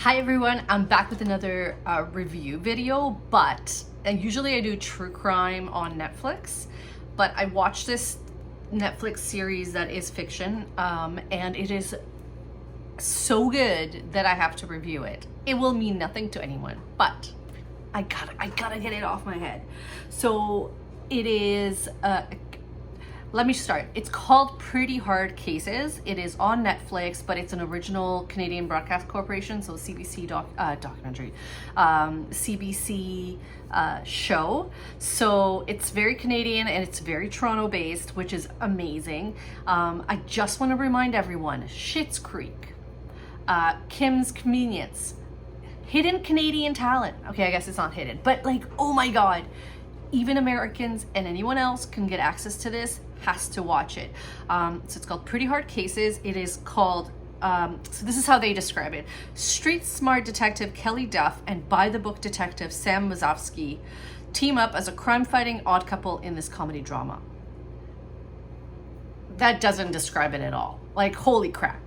Hi everyone, I'm back with another review video, but usually I do true crime on Netflix, but I watched this Netflix series that is fiction, and it is so good that I have to review it. It will mean nothing to anyone, but I gotta get it off my head. So it is, let me start. It's called Pretty Hard Cases. It is on Netflix, but it's an original Canadian Broadcast Corporation, so CBC documentary, CBC show. So it's very Canadian and it's very Toronto based, which is amazing. I just want to remind everyone, Schitt's Creek, Kim's Convenience, hidden Canadian talent. Okay, I guess it's not hidden, but like, oh my God, even Americans and anyone else can get access to this, has to watch it. So it's called Pretty Hard Cases. It is called, so this is how they describe it. Street smart detective Kelly Duff and by-the-book detective Sam Mazowski team up as a crime-fighting odd couple in this comedy drama. That doesn't describe it at all. Like, holy crap.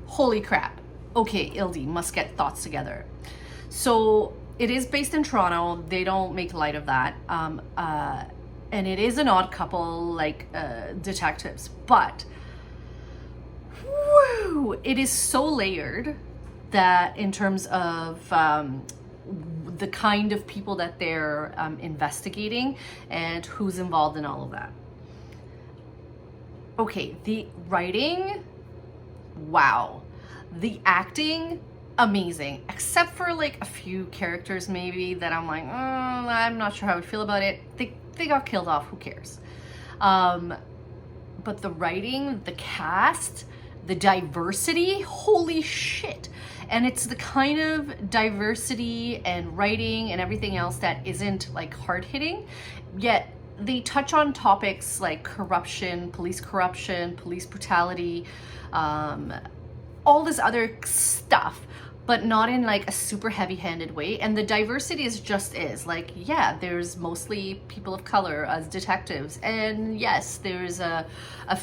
Holy crap. Okay, Ildi must get thoughts together. So it is based in Toronto. They don't make light of that. And it is an odd couple, like detectives, but whew, it is so layered that in terms of the kind of people that they're investigating and who's involved in all of that. Okay, the writing, wow. The acting, amazing, except for like a few characters maybe that I'm like, I'm not sure how I feel about it. They got killed off, who cares? But the writing, the cast, the diversity, holy shit. And it's the kind of diversity and writing and everything else that isn't like hard hitting, yet they touch on topics like corruption, police brutality, all this other stuff, but not in like a super heavy-handed way. And the diversity is like, yeah, there's mostly people of color as detectives, and yes, there's a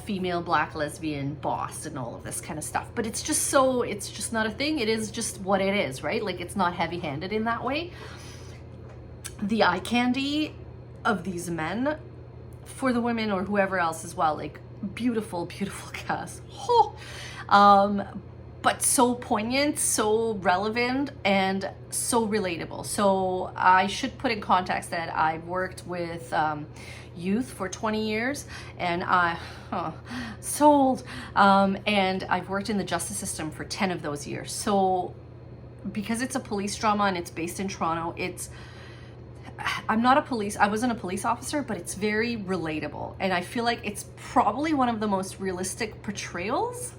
female black lesbian boss and all of this kind of stuff, but it's just not a thing. It is just what it is, right? Like, it's not heavy-handed in that way. The eye candy of these men for the women or whoever else as well, like, beautiful cast. But so poignant, so relevant, and so relatable. So I should put in context that I've worked with youth for 20 years, and and I've worked in the justice system for 10 of those years. So because it's a police drama and it's based in Toronto, I wasn't a police officer, but it's very relatable. And I feel like it's probably one of the most realistic portrayals.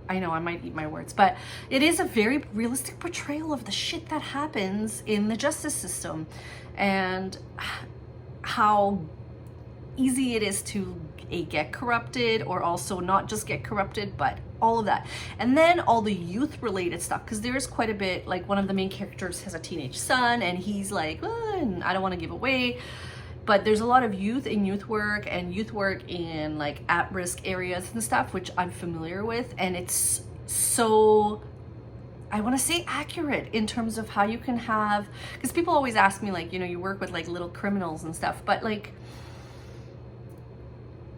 I know I might eat my words, but it is a very realistic portrayal of the shit that happens in the justice system and how easy it is to get corrupted, or also not just get corrupted, but all of that. And then all the youth related stuff, because there's quite a bit, like one of the main characters has a teenage son and he's like, and I don't want to give away, but there's a lot of youth in youth work in like at-risk areas and stuff, which I'm familiar with. And it's so, I want to say, accurate in terms of how you can have, because people always ask me, like, you know, you work with like little criminals and stuff, but like,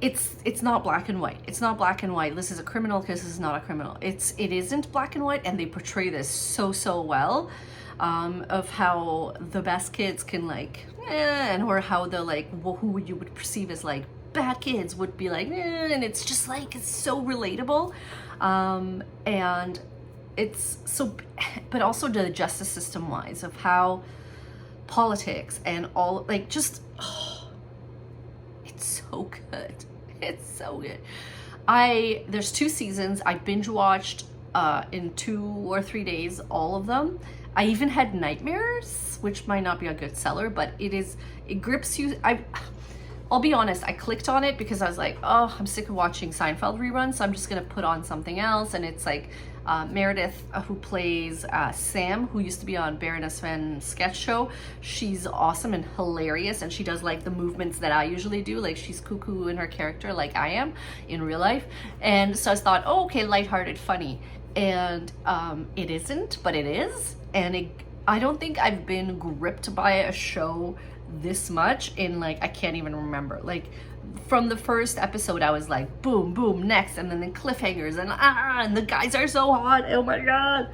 it's not black and white. It's not black and white. This is a criminal, this is not a criminal. It isn't black and white, and they portray this so well, of how the best kids can like, or how the like, who you would perceive as like bad kids would be like, and it's just like, it's so relatable. And it's so, but also the justice system wise of how politics and all, like, just, it's so good. It's so good. There's 2 seasons. I binge watched in 2 or 3 days, all of them. I even had nightmares, which might not be a good seller, but it grips you. I'll be honest, I clicked on it because I was like, oh, I'm sick of watching Seinfeld reruns, so I'm just gonna put on something else. And it's like Meredith, who plays Sam, who used to be on Baroness Van sketch show. She's awesome and hilarious, and she does like the movements that I usually do. Like, she's cuckoo in her character like I am in real life. And so I thought, oh, okay, lighthearted, funny. and it isn't, but it is. And I don't think I've been gripped by a show this much in like, I can't even remember. Like from the first episode, I was like, boom, boom, next, and then the cliffhangers, and the guys are so hot. Oh my God.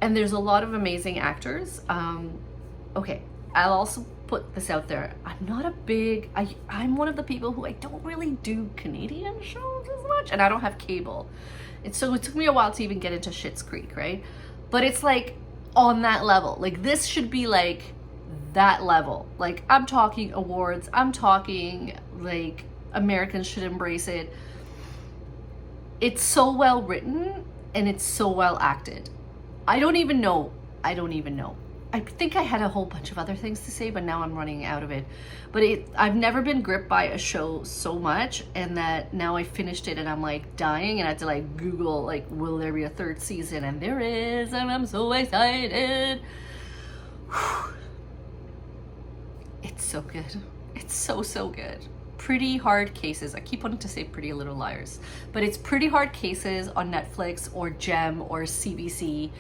And there's a lot of amazing actors. Okay, I'll also put this out there. I'm not a big, I'm one of the people who I don't really do Canadian shows as much, and I don't have cable. So it took me a while to even get into Schitt's Creek, right? But it's like on that level. Like this should be like that level. Like I'm talking awards, I'm talking like Americans should embrace it. It's so well written and it's so well acted. I don't even know. I think I had a whole bunch of other things to say, but now I'm running out of it. But I've never been gripped by a show so much, and that now I finished it and I'm like dying, and I had to like Google like, will there be a third season? And there is, and I'm so excited. It's so good. It's so, so good. Pretty Hard Cases. I keep wanting to say Pretty Little Liars, but it's Pretty Hard Cases on Netflix or Gem or CBC.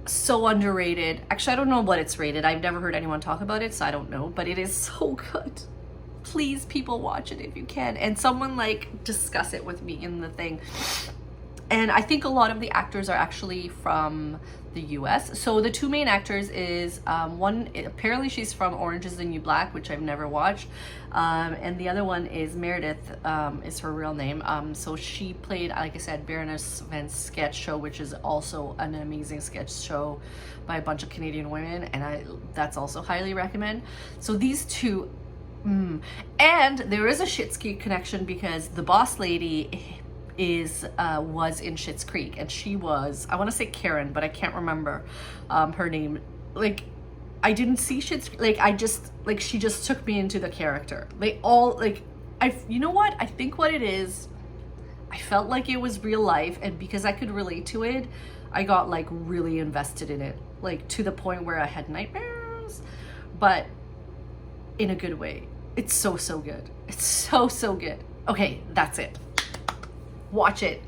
So underrated. Actually, I don't know what it's rated. I've never heard anyone talk about it, so I don't know, but it is so good. Please, people, watch it if you can, and someone like discuss it with me in the thing. And I think a lot of the actors are actually from the US. So the two main actors is one, apparently she's from Orange is the New Black, which I've never watched. And the other one is Meredith, is her real name. So she played, like I said, Baroness Van's sketch show, which is also an amazing sketch show by a bunch of Canadian women. And that's also highly recommend. So these two, and there is a Schitt's Creek connection because the boss lady was in Schitt's Creek, and she was, I want to say Karen, but I can't remember her name. Like I didn't see Schitt's, like I just, like she just took me into the character. They all like, you know what, I think what it is, I felt like it was real life, and because I could relate to it, I got like really invested in it, like to the point where I had nightmares, but in a good way. It's so, so good. It's so, so good. Okay, that's it. Watch it.